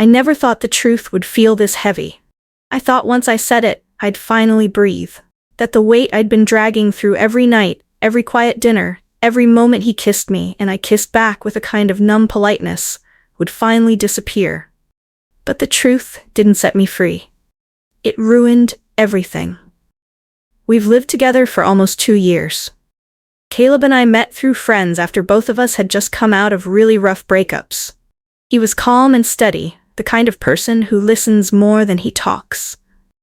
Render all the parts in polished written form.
I never thought the truth would feel this heavy. I thought once I said it, I'd finally breathe. That the weight I'd been dragging through every night, every quiet dinner, every moment he kissed me and I kissed back with a kind of numb politeness, would finally disappear. But the truth didn't set me free. It ruined everything. We've lived together for almost 2 years. Caleb and I met through friends after both of us had just come out of really rough breakups. He was calm and steady, the kind of person who listens more than he talks.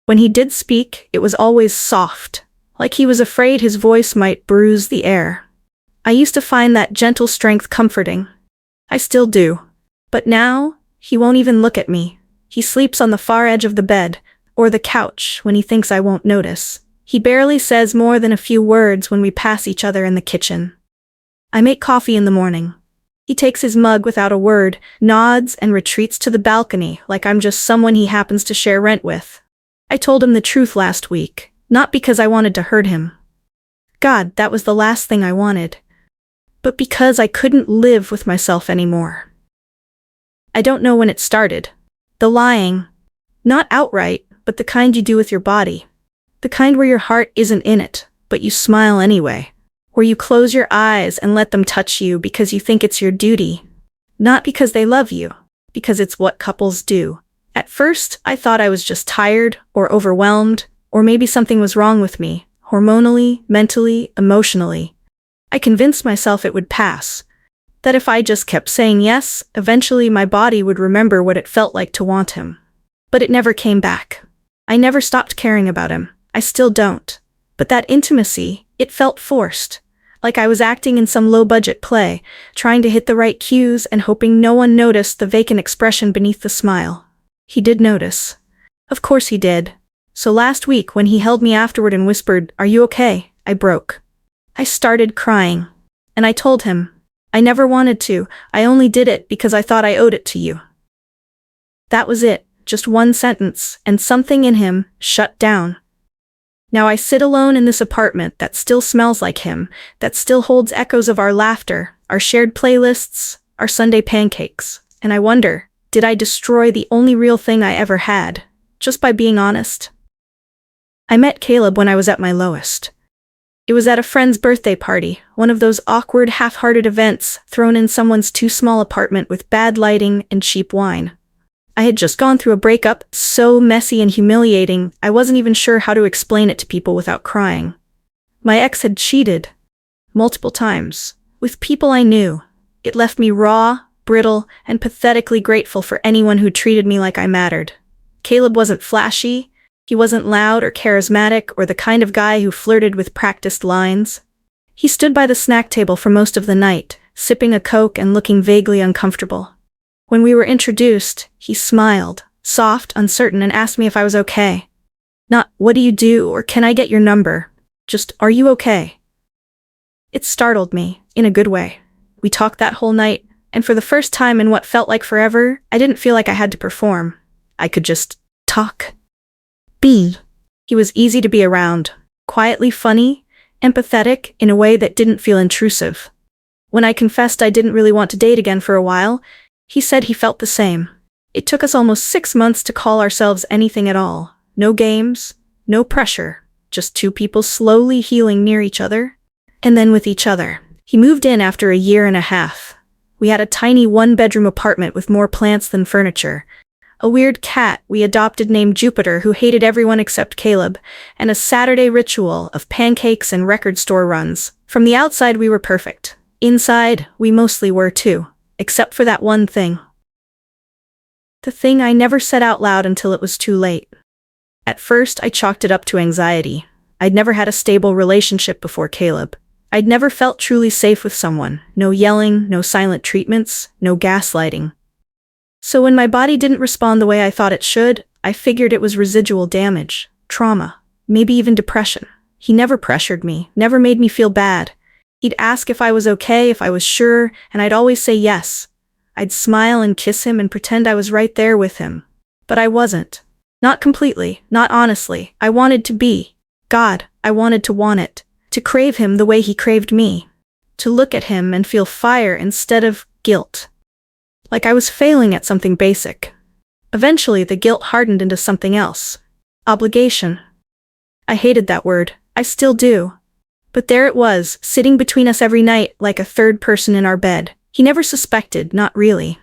When he did speak, it was always soft, like he was afraid his voice might bruise the air. I used to find that gentle strength comforting. I still do. But now, he won't even look at me. He sleeps on the far edge of the bed, or the couch when he thinks I won't notice. He barely says more than a few words when we pass each other in the kitchen. I make coffee in the morning. He takes his mug without a word, nods, and retreats to the balcony like I'm just someone he happens to share rent with. I told him the truth last week, not because I wanted to hurt him. God, that was the last thing I wanted. But because I couldn't live with myself anymore. I don't know when it started. The lying. Not outright, but the kind you do with your body. The kind where your heart isn't in it, but you smile anyway. Where you close your eyes and let them touch you because you think it's your duty. Not because they love you, because it's what couples do. At first, I thought I was just tired, or overwhelmed, or maybe something was wrong with me, hormonally, mentally, emotionally. I convinced myself it would pass. That if I just kept saying yes, eventually my body would remember what it felt like to want him. But it never came back. I never stopped caring about him. I still don't. But that intimacy, it felt forced. Like I was acting in some low-budget play, trying to hit the right cues and hoping no one noticed the vacant expression beneath the smile. He did notice. Of course he did. So last week when he held me afterward and whispered, "Are you okay?" I broke. I started crying. And I told him, I never wanted to, I only did it because I thought I owed it to you. That was it, just one sentence, and something in him shut down. Now I sit alone in this apartment that still smells like him, that still holds echoes of our laughter, our shared playlists, our Sunday pancakes, and I wonder, did I destroy the only real thing I ever had, just by being honest? I met Caleb when I was at my lowest. It was at a friend's birthday party, one of those awkward, half-hearted events thrown in someone's too small apartment with bad lighting and cheap wine. I had just gone through a breakup, so messy and humiliating, I wasn't even sure how to explain it to people without crying. My ex had cheated. Multiple times. With people I knew. It left me raw, brittle, and pathetically grateful for anyone who treated me like I mattered. Caleb wasn't flashy. He wasn't loud or charismatic or the kind of guy who flirted with practiced lines. He stood by the snack table for most of the night, sipping a Coke and looking vaguely uncomfortable. When we were introduced, he smiled, soft, uncertain, and asked me if I was okay. Not, "What do you do?" or "Can I get your number?" Just, "Are you okay?" It startled me, in a good way. We talked that whole night, and for the first time in what felt like forever, I didn't feel like I had to perform. I could just talk. Be. He was easy to be around, quietly funny, empathetic in a way that didn't feel intrusive. When I confessed I didn't really want to date again for a while, he said he felt the same. It took us almost 6 months to call ourselves anything at all. No games, no pressure, just two people slowly healing near each other, and then with each other. He moved in after a year and a half. We had a tiny one-bedroom apartment with more plants than furniture, a weird cat we adopted named Jupiter who hated everyone except Caleb, and a Saturday ritual of pancakes and record store runs. From the outside we were perfect. Inside, we mostly were too. Except for that one thing. The thing I never said out loud until it was too late. At first, I chalked it up to anxiety. I'd never had a stable relationship before Caleb. I'd never felt truly safe with someone. No yelling, no silent treatments, no gaslighting. So when my body didn't respond the way I thought it should, I figured it was residual damage, trauma, maybe even depression. He never pressured me, never made me feel bad. He'd ask if I was okay, if I was sure, and I'd always say yes. I'd smile and kiss him and pretend I was right there with him. But I wasn't. Not completely, not honestly. I wanted to be. God, I wanted to want it. To crave him the way he craved me. To look at him and feel fire instead of guilt. Like I was failing at something basic. Eventually, the guilt hardened into something else. Obligation. I hated that word. I still do. But there it was, sitting between us every night like a third person in our bed. He never suspected, not really.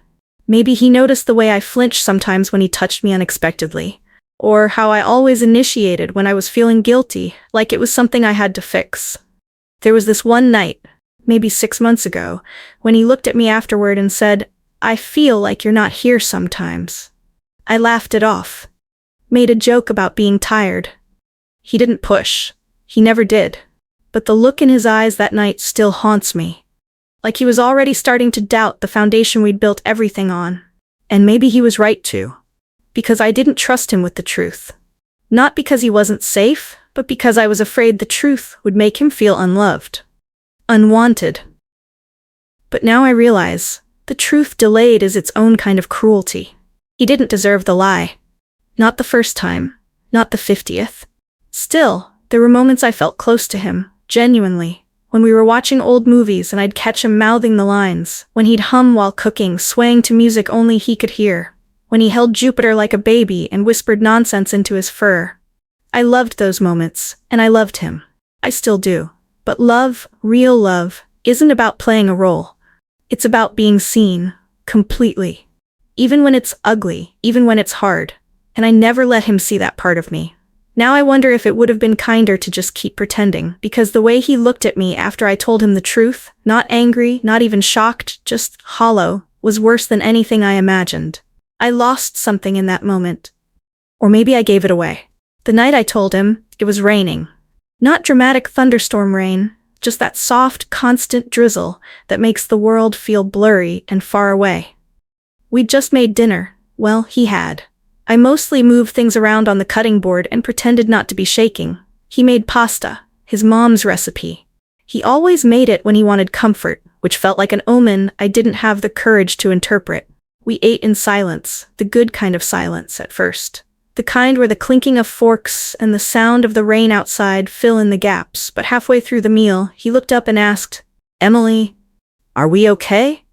Maybe he noticed the way I flinched sometimes when he touched me unexpectedly. Or how I always initiated when I was feeling guilty, like it was something I had to fix. There was this one night, maybe 6 months ago, when he looked at me afterward and said, "I feel like you're not here sometimes." I laughed it off. Made a joke about being tired. He didn't push. He never did. But the look in his eyes that night still haunts me. Like he was already starting to doubt the foundation we'd built everything on. And maybe he was right to. Because I didn't trust him with the truth. Not because he wasn't safe, but because I was afraid the truth would make him feel unloved. Unwanted. But now I realize, the truth delayed is its own kind of cruelty. He didn't deserve the lie. Not the first time. Not the 50th. Still, there were moments I felt close to him, genuinely. When we were watching old movies and I'd catch him mouthing the lines. When he'd hum while cooking, swaying to music only he could hear. When he held Jupiter like a baby and whispered nonsense into his fur. I loved those moments, and I loved him. I still do. But love, real love, isn't about playing a role. It's about being seen, completely. Even when it's ugly, even when it's hard. And I never let him see that part of me. Now I wonder if it would have been kinder to just keep pretending, because the way he looked at me after I told him the truth, not angry, not even shocked, just hollow, was worse than anything I imagined. I lost something in that moment. Or maybe I gave it away. The night I told him, it was raining. Not dramatic thunderstorm rain, just that soft, constant drizzle that makes the world feel blurry and far away. We'd just made dinner. Well, he had. I mostly moved things around on the cutting board and pretended not to be shaking. He made pasta, his mom's recipe. He always made it when he wanted comfort, which felt like an omen I didn't have the courage to interpret. We ate in silence, the good kind of silence at first. The kind where the clinking of forks and the sound of the rain outside fill in the gaps, but halfway through the meal, he looked up and asked, "Emily, are we okay?"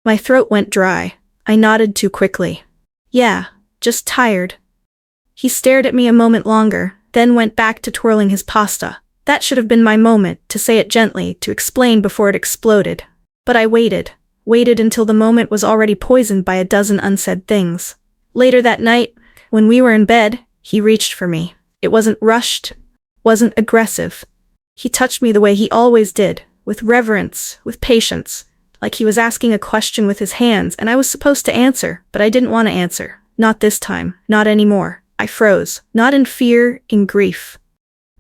My throat went dry. I nodded too quickly. "Yeah, just tired." He stared at me a moment longer, then went back to twirling his pasta. That should have been my moment, to say it gently, to explain before it exploded. But I waited until the moment was already poisoned by a dozen unsaid things. Later that night, when we were in bed, he reached for me. It wasn't rushed, wasn't aggressive. He touched me the way he always did, with reverence, with patience, like he was asking a question with his hands and I was supposed to answer, but I didn't want to answer. Not this time, not anymore. I froze, not in fear, in grief.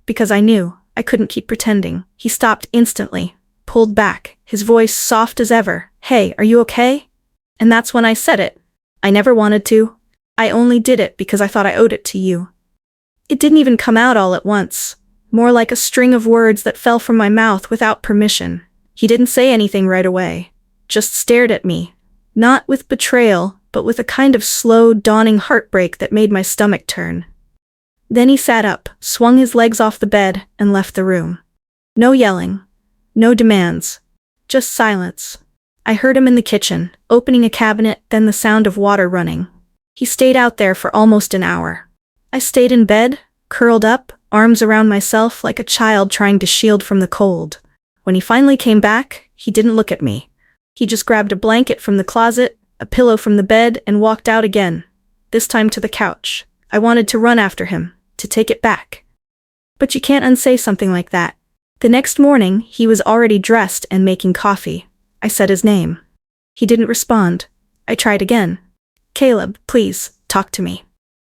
Because I knew, I couldn't keep pretending. He stopped instantly, pulled back, his voice soft as ever. "Hey, are you okay?" And that's when I said it. I never wanted to. I only did it because I thought I owed it to you. It didn't even come out all at once. More like a string of words that fell from my mouth without permission. He didn't say anything right away. Just stared at me. Not with betrayal, but with a kind of slow, dawning heartbreak that made my stomach turn. Then he sat up, swung his legs off the bed, and left the room. No yelling. No demands. Just silence. I heard him in the kitchen, opening a cabinet, then the sound of water running. He stayed out there for almost an hour. I stayed in bed, curled up, arms around myself like a child trying to shield from the cold. When he finally came back, he didn't look at me. He just grabbed a blanket from the closet, a pillow from the bed, and walked out again. This time to the couch. I wanted to run after him, to take it back. But you can't unsay something like that. The next morning, he was already dressed and making coffee. I said his name. He didn't respond. I tried again. "Caleb, please, talk to me."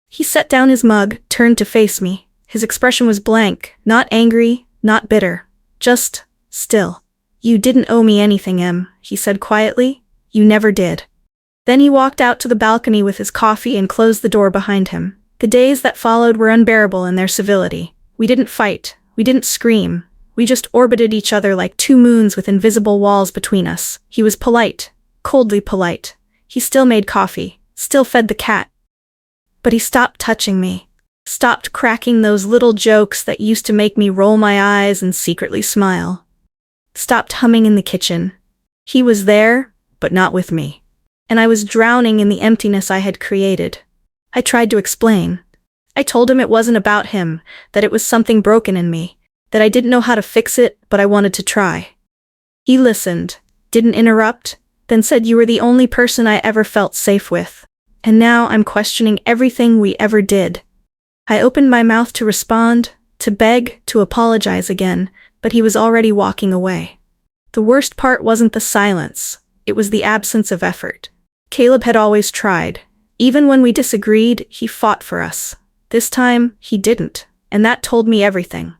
He set down his mug, turned to face me. His expression was blank, not angry, not bitter. Just still. "You didn't owe me anything, Em," he said quietly. "You never did." Then he walked out to the balcony with his coffee and closed the door behind him. The days that followed were unbearable in their civility. We didn't fight. We didn't scream. We just orbited each other like two moons with invisible walls between us. He was polite. Coldly polite. He still made coffee. Still fed the cat. But he stopped touching me. Stopped cracking those little jokes that used to make me roll my eyes and secretly smile. Stopped humming in the kitchen. He was there, but not with me. And I was drowning in the emptiness I had created. I tried to explain. I told him it wasn't about him, that it was something broken in me, that I didn't know how to fix it, but I wanted to try. He listened, didn't interrupt, then said you were the only person I ever felt safe with. And now I'm questioning everything we ever did. I opened my mouth to respond, to beg, to apologize again, but he was already walking away. The worst part wasn't the silence, it was the absence of effort. Caleb had always tried. Even when we disagreed, he fought for us. This time, he didn't, and that told me everything.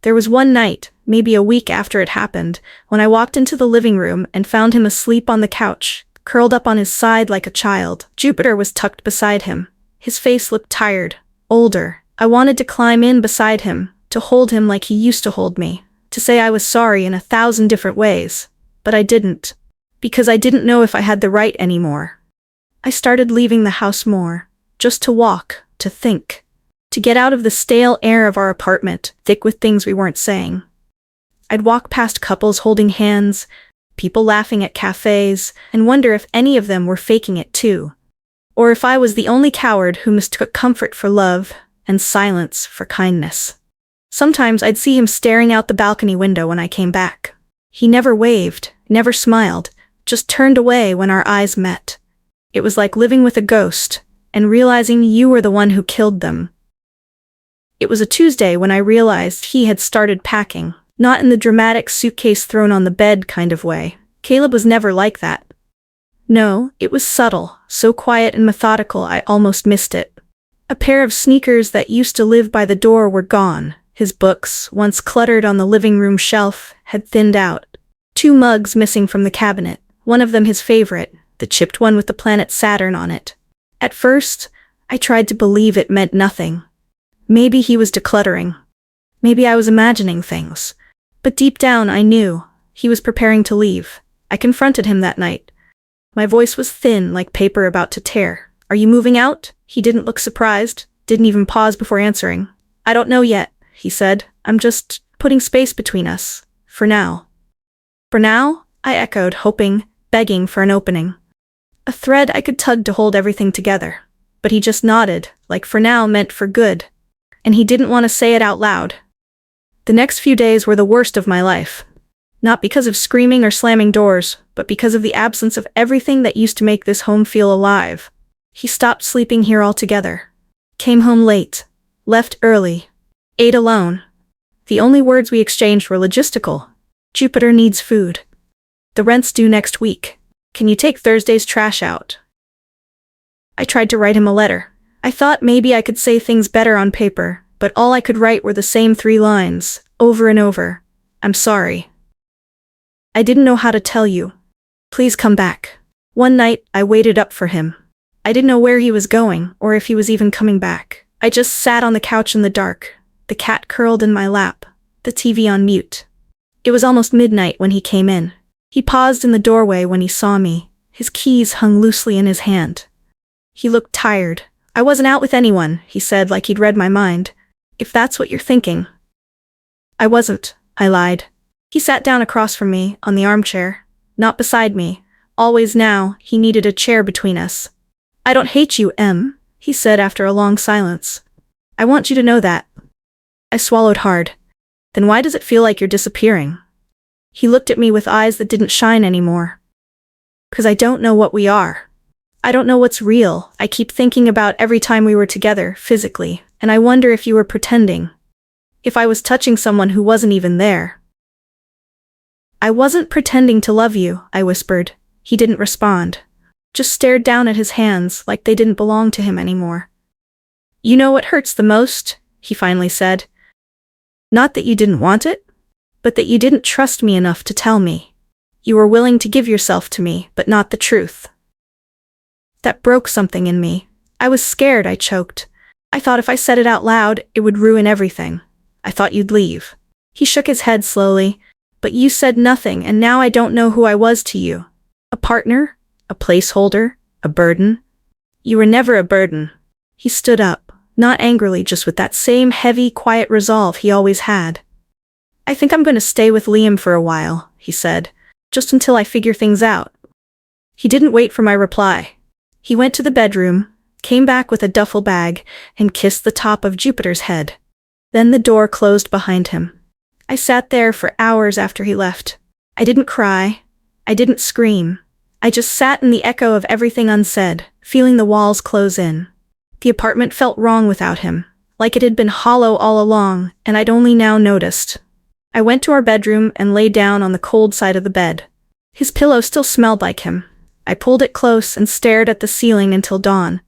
There was one night, maybe a week after it happened, when I walked into the living room and found him asleep on the couch, curled up on his side like a child. Jupiter was tucked beside him. His face looked tired, older. I wanted to climb in beside him, to hold him like he used to hold me, to say I was sorry in 1,000 different ways. But I didn't. Because I didn't know if I had the right anymore. I started leaving the house more, just to walk, to think. To get out of the stale air of our apartment, thick with things we weren't saying. I'd walk past couples holding hands, people laughing at cafes, and wonder if any of them were faking it too. Or if I was the only coward who mistook comfort for love, and silence for kindness. Sometimes I'd see him staring out the balcony window when I came back. He never waved, never smiled, just turned away when our eyes met. It was like living with a ghost, and realizing you were the one who killed them. It was a Tuesday when I realized he had started packing, not in the dramatic suitcase thrown on the bed kind of way. Caleb was never like that. No, it was subtle, so quiet and methodical I almost missed it. A pair of sneakers that used to live by the door were gone. His books, once cluttered on the living room shelf, had thinned out. 2 mugs missing from the cabinet, one of them his favorite, the chipped one with the planet Saturn on it. At first, I tried to believe it meant nothing. Maybe he was decluttering. Maybe I was imagining things. But deep down I knew. He was preparing to leave. I confronted him that night. My voice was thin, like paper about to tear. Are you moving out? He didn't look surprised, didn't even pause before answering. I don't know yet, he said. I'm just putting space between us. For now. For now? I echoed, hoping, begging for an opening. A thread I could tug to hold everything together. But he just nodded, like for now meant for good. And he didn't want to say it out loud. The next few days were the worst of my life. Not because of screaming or slamming doors, but because of the absence of everything that used to make this home feel alive. He stopped sleeping here altogether. Came home late. Left early. Ate alone. The only words we exchanged were logistical. Jupiter needs food. The rent's due next week. Can you take Thursday's trash out? I tried to write him a letter. I thought maybe I could say things better on paper, but all I could write were the same 3 lines, over and over. I'm sorry. I didn't know how to tell you. Please come back. One night, I waited up for him. I didn't know where he was going, or if he was even coming back. I just sat on the couch in the dark, the cat curled in my lap, the TV on mute. It was almost midnight when he came in. He paused in the doorway when he saw me. His keys hung loosely in his hand. He looked tired. I wasn't out with anyone, he said like he'd read my mind. If that's what you're thinking. I wasn't, I lied. He sat down across from me, on the armchair. Not beside me. Always now, he needed a chair between us. I don't hate you, Em, he said after a long silence. I want you to know that. I swallowed hard. Then why does it feel like you're disappearing? He looked at me with eyes that didn't shine anymore. 'Cause I don't know what we are. I don't know what's real. I keep thinking about every time we were together, physically, and I wonder if you were pretending. If I was touching someone who wasn't even there. I wasn't pretending to love you, I whispered. He didn't respond. Just stared down at his hands like they didn't belong to him anymore. You know what hurts the most? He finally said. Not that you didn't want it, but that you didn't trust me enough to tell me. You were willing to give yourself to me, but not the truth. That broke something in me. I was scared, I choked. I thought if I said it out loud, it would ruin everything. I thought you'd leave. He shook his head slowly. But you said nothing, and now I don't know who I was to you. A partner? A placeholder? A burden? You were never a burden. He stood up, not angrily, just with that same heavy, quiet resolve he always had. I think I'm going to stay with Liam for a while, he said, just until I figure things out. He didn't wait for my reply. He went to the bedroom, came back with a duffel bag, and kissed the top of Jupiter's head. Then the door closed behind him. I sat there for hours after he left. I didn't cry. I didn't scream. I just sat in the echo of everything unsaid, feeling the walls close in. The apartment felt wrong without him, like it had been hollow all along, and I'd only now noticed. I went to our bedroom and lay down on the cold side of the bed. His pillow still smelled like him. I pulled it close and stared at the ceiling until dawn.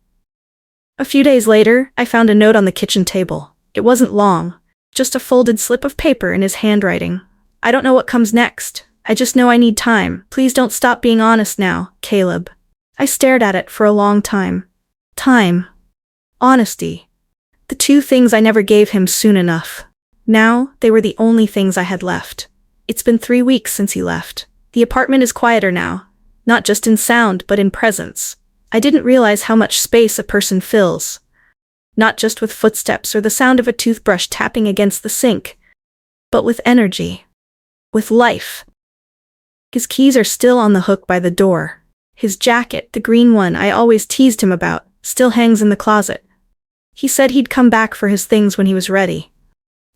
A few days later, I found a note on the kitchen table. It wasn't long, just a folded slip of paper in his handwriting. I don't know what comes next. I just know I need time. Please don't stop being honest now, Caleb. I stared at it for a long time. Time. Honesty. The two things I never gave him soon enough. Now, they were the only things I had left. It's been 3 weeks since he left. The apartment is quieter now. Not just in sound, but in presence. I didn't realize how much space a person fills. Not just with footsteps or the sound of a toothbrush tapping against the sink, but with energy. With life. His keys are still on the hook by the door. His jacket, the green one I always teased him about, still hangs in the closet. He said he'd come back for his things when he was ready.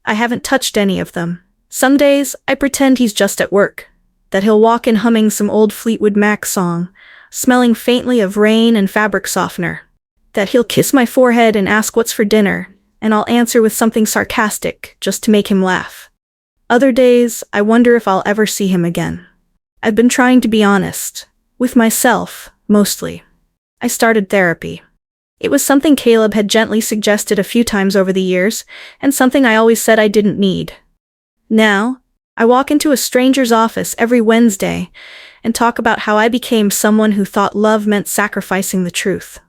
I haven't touched any of them. Some days, I pretend he's just at work. That he'll walk in humming some old Fleetwood Mac song, smelling faintly of rain and fabric softener. That he'll kiss my forehead and ask what's for dinner, and I'll answer with something sarcastic, just to make him laugh. Other days, I wonder if I'll ever see him again. I've been trying to be honest. With myself, mostly. I started therapy. It was something Caleb had gently suggested a few times over the years, and something I always said I didn't need. Now, I walk into a stranger's office every Wednesday and talk about how I became someone who thought love meant sacrificing the truth.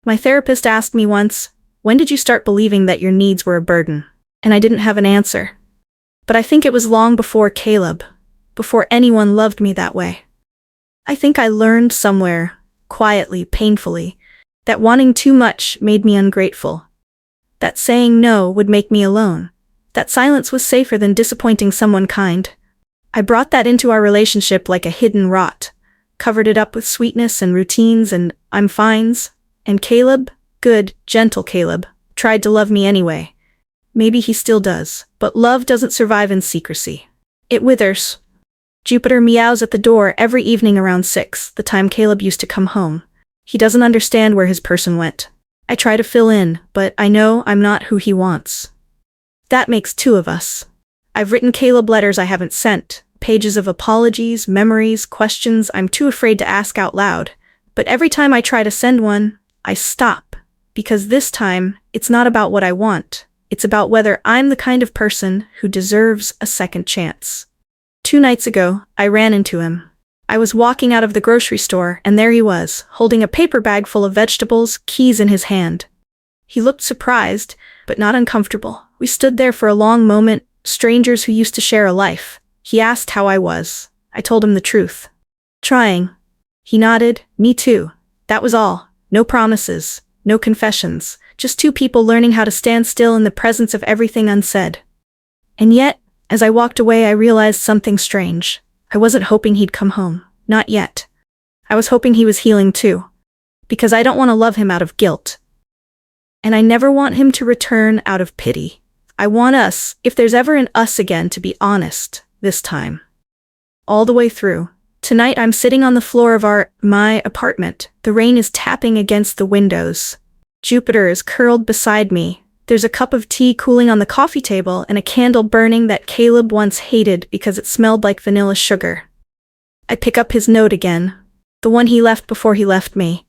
My therapist asked me once, "When did you start believing that your needs were a burden?" And I didn't have an answer. But I think it was long before Caleb, before anyone loved me that way. I think I learned somewhere, quietly, painfully, that wanting too much made me ungrateful. That saying no would make me alone. That silence was safer than disappointing someone kind. I brought that into our relationship like a hidden rot, covered it up with sweetness and routines and I'm fines. And Caleb, good, gentle Caleb, tried to love me anyway. Maybe he still does, but love doesn't survive in secrecy. It withers. Jupiter meows at the door every evening around 6, the time Caleb used to come home. He doesn't understand where his person went. I try to fill in, but I know I'm not who he wants. That makes 2 of us. I've written Caleb letters I haven't sent, pages of apologies, memories, questions I'm too afraid to ask out loud. But every time I try to send one, I stop. Because this time, it's not about what I want. It's about whether I'm the kind of person who deserves a second chance. 2 nights ago, I ran into him. I was walking out of the grocery store, and there he was, holding a paper bag full of vegetables, keys in his hand. He looked surprised, but not uncomfortable. We stood there for a long moment, strangers who used to share a life. He asked how I was. I told him the truth. Trying. He nodded, me too. That was all. No promises, no confessions, just 2 people learning how to stand still in the presence of everything unsaid. And yet, as I walked away, I realized something strange. I wasn't hoping he'd come home. Not yet. I was hoping he was healing too. Because I don't want to love him out of guilt. And I never want him to return out of pity. I want us, if there's ever an us again, to be honest, this time. All the way through. Tonight I'm sitting on the floor of my apartment. The rain is tapping against the windows. Jupiter is curled beside me. There's a cup of tea cooling on the coffee table and a candle burning that Caleb once hated because it smelled like vanilla sugar. I pick up his note again. The one he left before he left me.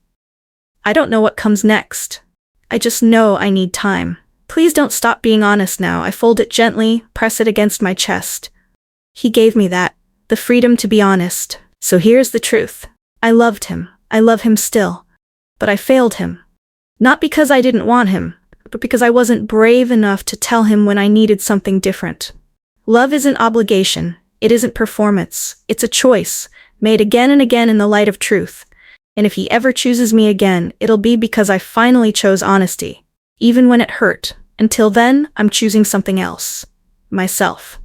I don't know what comes next. I just know I need time. Please don't stop being honest now. I fold it gently, press it against my chest. He gave me that. The freedom to be honest. So here's the truth. I loved him. I love him still. But I failed him. Not because I didn't want him, but because I wasn't brave enough to tell him when I needed something different. Love isn't obligation. It isn't performance. It's a choice, made again and again in the light of truth. And if he ever chooses me again, it'll be because I finally chose honesty. Even when it hurt. Until then, I'm choosing something else. Myself.